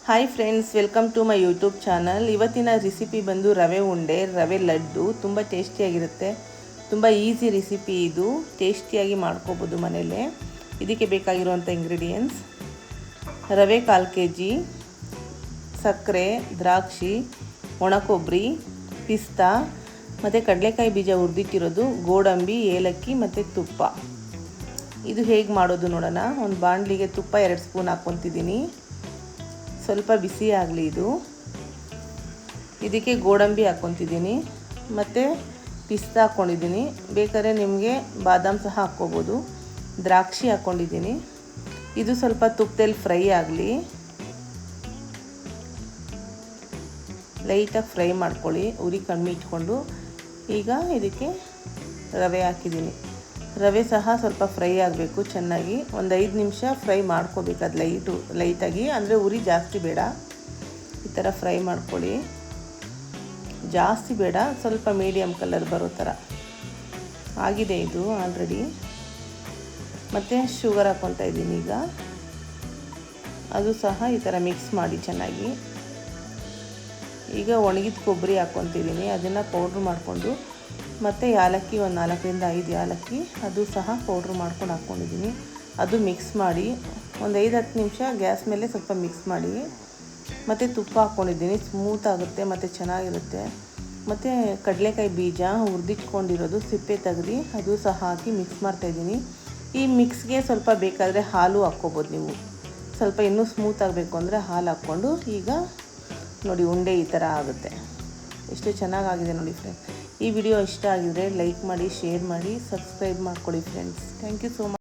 Hi friends, welcome to my YouTube channel. ಇವತ್ತಿನ recipe ಬಂದು ರವೆ ಉಂಡೆ, ರವೆ ಲಡ್ಡು. ತುಂಬ ಟೇಸ್ಟಿಯಾಗಿರುತ್ತೆ. ತುಂಬ ಈಸಿ ರೆಸಿಪಿ ಇದು. ಟೇಸ್ಟಿಯಾಗಿ ಮಾಡ್ಕೋಬೋದು ಮನೆಯಲ್ಲೇ. ಇದಕ್ಕೆ ಬೇಕಾಗಿರುವಂಥ ಇಂಗ್ರೀಡಿಯೆಂಟ್ಸ್: ರವೆ 1/4 kg, ಸಕ್ಕರೆ, ದ್ರಾಕ್ಷಿ, ಒಣಕೊಬ್ಬರಿ, ಪಿಸ್ತಾ ಮತ್ತು ಕಡಲೆಕಾಯಿ ಬೀಜ ಹುರಿದಿಟ್ಟಿರೋದು, ಗೋಡಂಬಿ, ಏಲಕ್ಕಿ ಮತ್ತು ತುಪ್ಪ. ಇದು ಹೇಗೆ ಮಾಡೋದು ನೋಡೋಣ. ಒಂದು ಬಾಣಲಿಗೆ ತುಪ್ಪ 2 ಸ್ಪೂನ್ ಹಾಕ್ಕೊತಿದ್ದೀನಿ. ಸ್ವಲ್ಪ ಬಿಸಿ ಆಗಲಿ ಇದು. ಇದಕ್ಕೆ ಗೋಡಂಬಿ ಹಾಕ್ಕೊತಿದ್ದೀನಿ ಮತ್ತು ಪಿಸ್ತಾ ಹಾಕ್ಕೊಂಡಿದ್ದೀನಿ. ಬೇಕಾದ್ರೆ ನಿಮಗೆ ಬಾದಾಮ್ ಸಹ ಹಾಕ್ಕೋಬೋದು. ದ್ರಾಕ್ಷಿ ಹಾಕ್ಕೊಂಡಿದ್ದೀನಿ. ಇದು ಸ್ವಲ್ಪ ತುಪ್ಪದಲ್ಲಿ ಫ್ರೈ ಆಗಲಿ. ಲೈಟಾಗಿ ಫ್ರೈ ಮಾಡ್ಕೊಳ್ಳಿ, ಉರಿ ಕಮ್ಮಿ ಇಟ್ಕೊಂಡು. ಈಗ ಇದಕ್ಕೆ ರವೆ ಹಾಕಿದ್ದೀನಿ. ರವೆ ಸಹ ಸ್ವಲ್ಪ ಫ್ರೈ ಆಗಬೇಕು ಚೆನ್ನಾಗಿ. ಒಂದು 5 ನಿಮಿಷ ಫ್ರೈ ಮಾಡ್ಕೋಬೇಕು. ಅದು ಲೈಟಾಗಿ, ಅಂದರೆ ಉರಿ ಜಾಸ್ತಿ ಬೇಡ. ಈ ಥರ ಫ್ರೈ ಮಾಡ್ಕೊಳ್ಳಿ. ಜಾಸ್ತಿ ಬೇಡ, ಸ್ವಲ್ಪ ಮೀಡಿಯಮ್ ಕಲರ್ ಬರೋ ಥರ ಆಗಿದೆ ಇದು ಆಲ್ರೆಡಿ. ಮತ್ತು ಶುಗರ್ ಹಾಕ್ಕೊತಾ ಇದ್ದೀನಿ ಈಗ. ಅದು ಸಹ ಈ ಥರ ಮಿಕ್ಸ್ ಮಾಡಿ ಚೆನ್ನಾಗಿ. ಈಗ ಒಣಗಿದ ಕೊಬ್ಬರಿ ಹಾಕ್ಕೊತಿದ್ದೀನಿ. ಅದನ್ನು ಪೌಡ್ರ್ ಮಾಡಿಕೊಂಡು, ಮತ್ತು ಏಲಕ್ಕಿ ಒಂದು 4 ರಿಂದ 5 ಏಲಕ್ಕಿ, ಅದು ಸಹ ಪೌಡ್ರ್ ಮಾಡ್ಕೊಂಡು ಹಾಕ್ಕೊಂಡಿದ್ದೀನಿ. ಅದು ಮಿಕ್ಸ್ ಮಾಡಿ ಒಂದು 5-10 ನಿಮಿಷ ಗ್ಯಾಸ್ ಮೇಲೆ ಸ್ವಲ್ಪ ಮಿಕ್ಸ್ ಮಾಡಿ. ಮತ್ತು ತುಪ್ಪ ಹಾಕ್ಕೊಂಡಿದ್ದೀನಿ. ಸ್ಮೂತ್ ಆಗುತ್ತೆ ಮತ್ತು ಚೆನ್ನಾಗಿರುತ್ತೆ. ಮತ್ತು ಕಡಲೆಕಾಯಿ ಬೀಜ ಹುರಿದಿಟ್ಕೊಂಡಿರೋದು ಸಿಪ್ಪೆ ತೆಗೆದು ಅದು ಸಹ ಹಾಕಿ ಮಿಕ್ಸ್ ಮಾಡ್ತಾಯಿದ್ದೀನಿ. ಈ ಮಿಕ್ಸ್ಗೆ ಸ್ವಲ್ಪ ಬೇಕಾದರೆ ಹಾಲು ಹಾಕ್ಕೋಬೋದು ನೀವು. ಸ್ವಲ್ಪ ಇನ್ನೂ ಸ್ಮೂತ್ ಆಗಬೇಕು ಅಂದರೆ ಹಾಲು ಹಾಕ್ಕೊಂಡು. ಈಗ ನೋಡಿ, ಉಂಡೆ ಈ ಥರ ಆಗುತ್ತೆ. ಎಷ್ಟು ಚೆನ್ನಾಗಾಗಿದೆ ನೋಡಿ ಫ್ರೆಂಡ್ಸ್. ಈ ವಿಡಿಯೋ ಇಷ್ಟ ಆಗಿದರೆ ಲೈಕ್ ಮಾಡಿ, ಶೇರ್ ಮಾಡಿ, ಸಬ್ಸ್ಕ್ರೈಬ್ ಮಾಡ್ಕೊಳ್ಳಿ friends. Thank you so much.